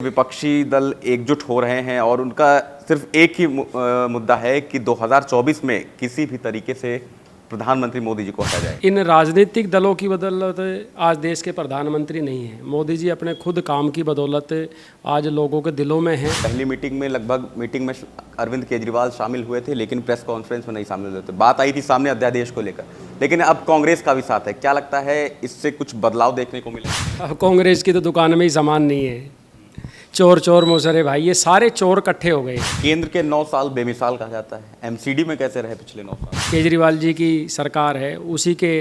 विपक्षी दल एकजुट हो रहे हैं और उनका सिर्फ एक ही मुद्दा है कि 2024 में किसी भी तरीके से प्रधानमंत्री मोदी जी को हटाया जाए। इन राजनीतिक दलों की बदौलत आज देश के प्रधानमंत्री नहीं हैं। मोदी जी अपने खुद काम की बदौलत आज लोगों के दिलों में हैं। पहली मीटिंग में अरविंद केजरीवाल शामिल हुए थे, लेकिन प्रेस कॉन्फ्रेंस में नहीं शामिल हुए थे। बात आई थी सामने अध्यादेश को लेकर, लेकिन अब कांग्रेस का भी साथ है। क्या लगता है इससे कुछ बदलाव देखने को मिलेगा? अब कांग्रेस की तो दुकान में ही सामान नहीं है। चोर चोर मोसरे भाई, ये सारे चोर इकट्ठे हो गए। केंद्र के 9 साल बेमिसाल कहा जाता है। एमसीडी में कैसे रहे पिछले 9 साल? केजरीवाल जी की सरकार है, उसी के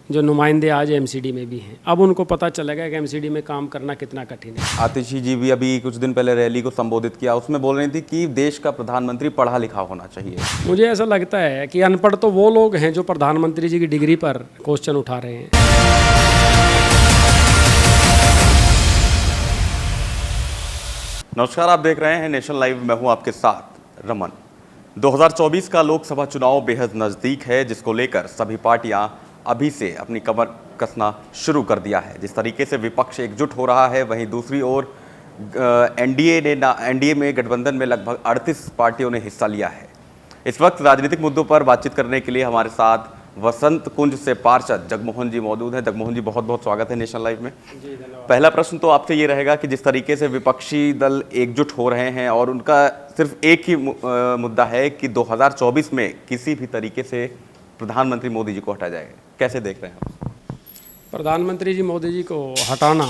जो नुमाइंदे आज एमसीडी में भी हैं। अब उनको पता चलेगा कि एमसीडी में काम करना कितना कठिन है। आतिशी जी भी अभी कुछ दिन पहले रैली को संबोधित किया, उसमें बोल रही थी कि देश का प्रधानमंत्री पढ़ा लिखा होना चाहिए। मुझे ऐसा लगता है कि अनपढ़ तो वो लोग हैं जो प्रधानमंत्री जी की डिग्री पर क्वेश्चन उठा रहे हैं। नमस्कार, आप देख रहे हैं नेशनल लाइव। मैं हूं आपके साथ रमन। 2024 का लोकसभा चुनाव बेहद नज़दीक है, जिसको लेकर सभी पार्टियां अभी से अपनी कमर कसना शुरू कर दिया है। जिस तरीके से विपक्ष एकजुट हो रहा है, वहीं दूसरी ओर एनडीए में गठबंधन में लगभग 38 पार्टियों ने हिस्सा लिया है। इस वक्त राजनीतिक मुद्दों पर बातचीत करने के लिए हमारे साथ वसंत कुंज से पार्षद जगमोहन जी मौजूद हैं। जगमोहन जी, बहुत बहुत स्वागत है नेशनल लाइव में। पहला प्रश्न तो आपसे ये रहेगा कि जिस तरीके से विपक्षी दल एकजुट हो रहे हैं और उनका सिर्फ एक ही मुद्दा है कि 2024 में किसी भी तरीके से प्रधानमंत्री मोदी जी को हटाया जाएगा, कैसे देख रहे हैं आप? प्रधानमंत्री जी मोदी जी को हटाना,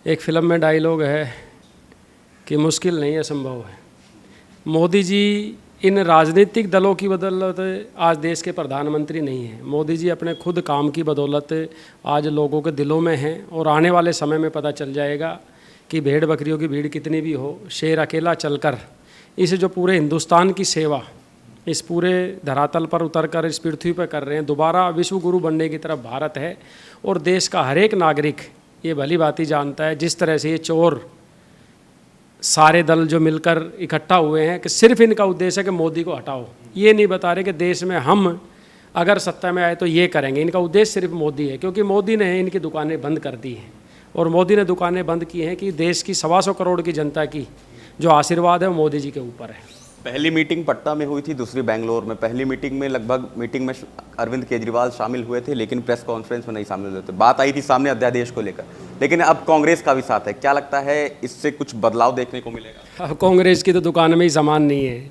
एक फिल्म में डायलॉग है कि मुश्किल नहीं है, संभव है। मोदी जी इन राजनीतिक दलों की बदौलत आज देश के प्रधानमंत्री नहीं हैं। मोदी जी अपने खुद काम की बदौलत आज लोगों के दिलों में हैं और आने वाले समय में पता चल जाएगा कि भेड़ बकरियों की भीड़ कितनी भी हो, शेर अकेला चलकर इस जो पूरे हिंदुस्तान की सेवा इस पूरे धरातल पर उतरकर इस पृथ्वी पर कर रहे हैं। दोबारा विश्व गुरु बनने की तरफ भारत है और देश का हर एक नागरिक ये भली भांति जानता है जिस तरह से ये चोर सारे दल जो मिलकर इकट्ठा हुए हैं कि सिर्फ इनका उद्देश्य है कि मोदी को हटाओ। ये नहीं बता रहे कि देश में हम अगर सत्ता में आए तो ये करेंगे। इनका उद्देश्य सिर्फ मोदी है, क्योंकि मोदी ने इनकी दुकानें बंद कर दी हैं। और मोदी ने दुकानें बंद की हैं कि देश की 125 करोड़ की जनता की जो आशीर्वाद है वो मोदी जी के ऊपर है। पहली मीटिंग पटना में हुई थी, दूसरी बेंगलोर में। पहली मीटिंग में अरविंद केजरीवाल शामिल हुए थे, लेकिन प्रेस कॉन्फ्रेंस में नहीं शामिल हुए थे। बात आई थी सामने अध्यादेश को लेकर, लेकिन अब कांग्रेस का भी साथ है। क्या लगता है इससे कुछ बदलाव देखने को मिलेगा? अब कांग्रेस की तो दुकान में ही सामान नहीं है।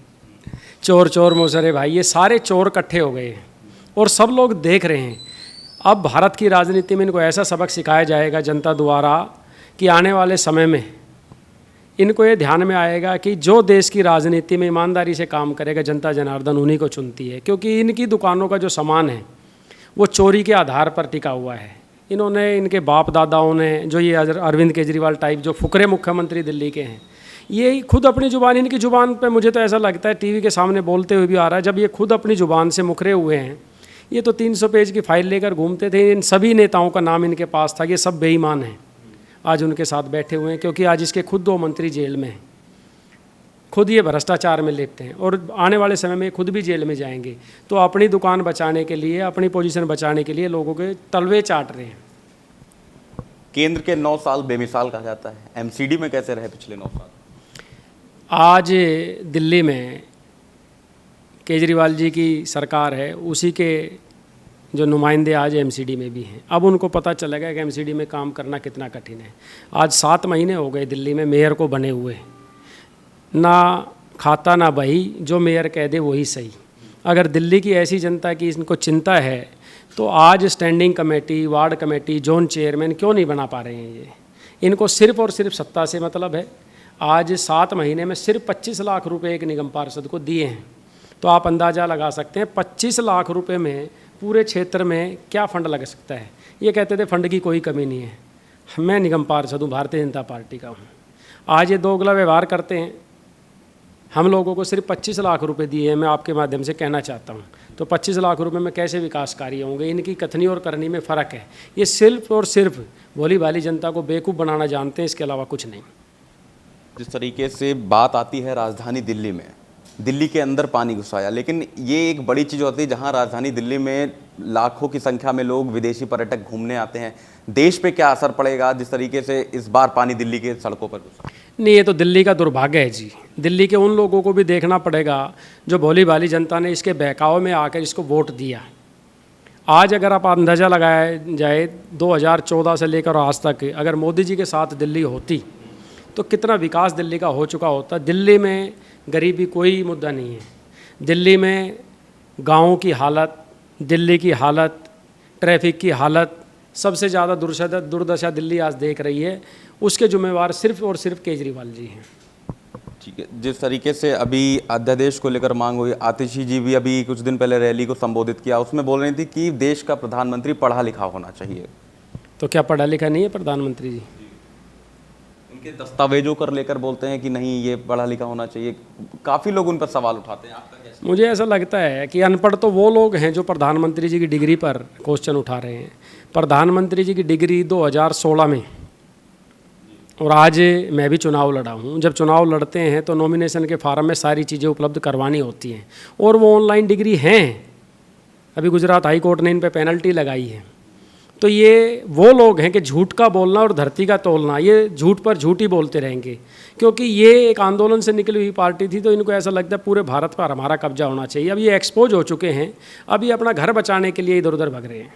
चोर चोर मोसरे भाई, ये सारे चोर इकट्ठे हो गए हैं और सब लोग देख रहे हैं। अब भारत की राजनीति में इनको ऐसा सबक सिखाया जाएगा जनता द्वारा कि आने वाले समय में इनको ये ध्यान में आएगा कि जो देश की राजनीति में ईमानदारी से काम करेगा, जनता जनार्दन उन्हीं को चुनती है। क्योंकि इनकी दुकानों का जो सामान है वो चोरी के आधार पर टिका हुआ है। इन्होंने, इनके बाप दादाओं ने, जो ये अरविंद केजरीवाल टाइप जो फुकरे मुख्यमंत्री दिल्ली के हैं, ये खुद अपनी ज़ुबान, इनकी ज़ुबान पे मुझे तो ऐसा लगता है टीवी के सामने बोलते हुए भी आ रहा है, जब ये खुद अपनी ज़ुबान से मुखरे हुए हैं। ये तो 300 पेज की फाइल लेकर घूमते थे। इन सभी नेताओं का नाम इनके पास था। ये सब बेईमान हैं, आज उनके साथ बैठे हुए हैं, क्योंकि आज इसके खुद 2 मंत्री जेल में हैं। खुद ये भ्रष्टाचार में लिप्त हैं और आने वाले समय में खुद भी जेल में जाएंगे। तो अपनी दुकान बचाने के लिए, अपनी पोजीशन बचाने के लिए लोगों के तलवे चाट रहे हैं। केंद्र के 9 साल बेमिसाल कहा जाता है। एमसीडी में कैसे रहे पिछले 9 साल? आज दिल्ली में केजरीवाल जी की सरकार है, उसी के जो नुमाइंदे आज एमसीडी में भी हैं। अब उनको पता चलेगा कि एमसीडी में काम करना कितना कठिन है। आज 7 महीने हो गए दिल्ली में मेयर को बने हुए, ना खाता ना बही, जो मेयर कह दे वही सही। अगर दिल्ली की ऐसी जनता की इनको चिंता है तो आज standing committee, ward committee, zone chairman क्यों नहीं बना पा रहे हैं? ये इनको सिर्फ और सिर्फ सत्ता से मतलब है। आज 7 महीने में सिर्फ 25 लाख रुपए एक निगम पार्षद को दिए हैं। तो आप अंदाज़ा लगा सकते हैं 25 लाख रुपए में पूरे क्षेत्र में क्या फंड लग सकता है। ये कहते थे फंड की कोई कमी नहीं है। मैं निगम पार्षद हूँ, भारतीय जनता पार्टी का हूँ। आज ये दोगला व्यवहार करते हैं। हम लोगों को सिर्फ 25 लाख रुपए दिए हैं। मैं आपके माध्यम से कहना चाहता हूँ, तो 25 लाख रुपए में कैसे विकास कार्य होंगे? इनकी कथनी और करनी में फ़र्क है। ये सिर्फ और सिर्फ भोली भाली जनता को बेवकूफ़ बनाना जानते हैं, इसके अलावा कुछ नहीं। जिस तरीके से बात आती है राजधानी दिल्ली में, दिल्ली के अंदर पानी घुसाया, लेकिन ये एक बड़ी चीज़ होती है जहां राजधानी दिल्ली में लाखों की संख्या में लोग विदेशी पर्यटक घूमने आते हैं, देश पे क्या असर पड़ेगा जिस तरीके से इस बार पानी दिल्ली के सड़कों पर घुसा? नहीं, ये तो दिल्ली का दुर्भाग्य है जी। दिल्ली के उन लोगों को भी देखना पड़ेगा जो भोली भाली जनता ने इसके बहकावे में आकर इसको वोट दिया। आज अगर आप अंदाज़ा लगाया जाए 2014 से लेकर आज तक अगर मोदी जी के साथ दिल्ली होती तो कितना विकास दिल्ली का हो चुका होता। दिल्ली में गरीबी कोई मुद्दा नहीं है। दिल्ली में गाँवों की हालत, दिल्ली की हालत, ट्रैफिक की हालत, सबसे ज़्यादा दुर्दशा दिल्ली आज देख रही है, उसके जिम्मेवार सिर्फ और सिर्फ केजरीवाल जी हैं। ठीक है, जिस तरीके से अभी अध्यादेश को लेकर मांग हुई, आतिशी जी भी अभी कुछ दिन पहले रैली को संबोधित किया, उसमें बोल रही थी कि देश का प्रधानमंत्री पढ़ा लिखा होना चाहिए। तो क्या पढ़ा लिखा नहीं है प्रधानमंत्री जी? उनके दस्तावेजों कर लेकर बोलते हैं कि नहीं ये पढ़ा लिखा होना चाहिए, काफ़ी लोग उन पर सवाल उठाते हैं। आपका क्या? मुझे ऐसा लगता है कि अनपढ़ तो वो लोग हैं जो प्रधानमंत्री जी की डिग्री पर क्वेश्चन उठा रहे हैं। प्रधानमंत्री जी की डिग्री 2016 में, और आज मैं भी चुनाव लड़ा हूँ। जब चुनाव लड़ते हैं तो नॉमिनेशन के फार्म में सारी चीज़ें उपलब्ध करवानी होती हैं और वो ऑनलाइन डिग्री हैं। अभी गुजरात हाई कोर्ट ने इन पे पेनल्टी लगाई है। तो ये वो लोग हैं कि झूठ का बोलना और धरती का तोलना, ये झूठ पर झूठ ही बोलते रहेंगे, क्योंकि ये एक आंदोलन से निकली हुई पार्टी थी। तो इनको ऐसा लगता है पूरे भारत पर हमारा कब्जा होना चाहिए। अब ये एक्सपोज हो चुके हैं, अब ये अपना घर बचाने के लिए इधर उधर भग रहे हैं।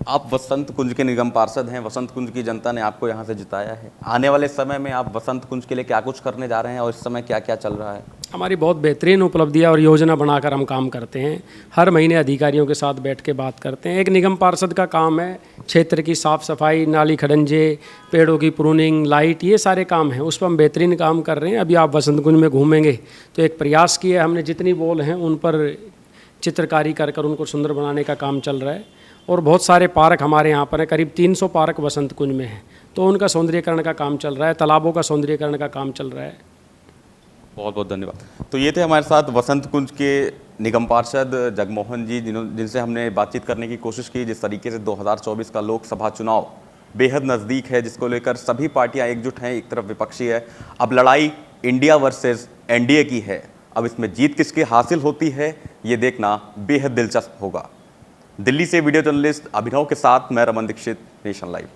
आप वसंत कुंज के निगम पार्षद हैं, वसंत कुंज की जनता ने आपको यहाँ से जिताया है। आने वाले समय में आप वसंत कुंज के लिए क्या कुछ करने जा रहे हैं और इस समय क्या क्या चल रहा है? हमारी बहुत बेहतरीन उपलब्धियाँ और योजना बनाकर हम काम करते हैं। हर महीने अधिकारियों के साथ बैठ के बात करते हैं। एक निगम पार्षद का काम है क्षेत्र की साफ़ सफाई, नाली खड़ंजे, पेड़ों की प्रूनिंग, लाइट, ये सारे काम हैं, उस पर हम बेहतरीन काम कर रहे हैं। अभी आप वसंत कुंज में घूमेंगे तो एक प्रयास किया हमने, जितनी वॉल हैं उन पर चित्रकारी कर कर उनको सुंदर बनाने का काम चल रहा है। और बहुत सारे पार्क हमारे यहाँ पर हैं, करीब 300 पार्क वसंत कुंज में हैं, तो उनका सौंदर्यीकरण का काम चल रहा है, तालाबों का सौंदर्यीकरण का काम चल रहा है। बहुत बहुत धन्यवाद। तो ये थे हमारे साथ वसंत कुंज के निगम पार्षद जगमोहन जी, जिनसे हमने बातचीत करने की कोशिश की। जिस तरीके से 2024 का लोकसभा चुनाव बेहद नज़दीक है, जिसको लेकर सभी पार्टियां एकजुट हैं, एक तरफ विपक्षी है। अब लड़ाई इंडिया वर्सेस एनडीए की है। अब इसमें जीत किसकी हासिल होती है ये देखना बेहद दिलचस्प होगा। दिल्ली से वीडियो जर्नलिस्ट अभिनव के साथ मैं रमन दीक्षित, नेशन लाइव।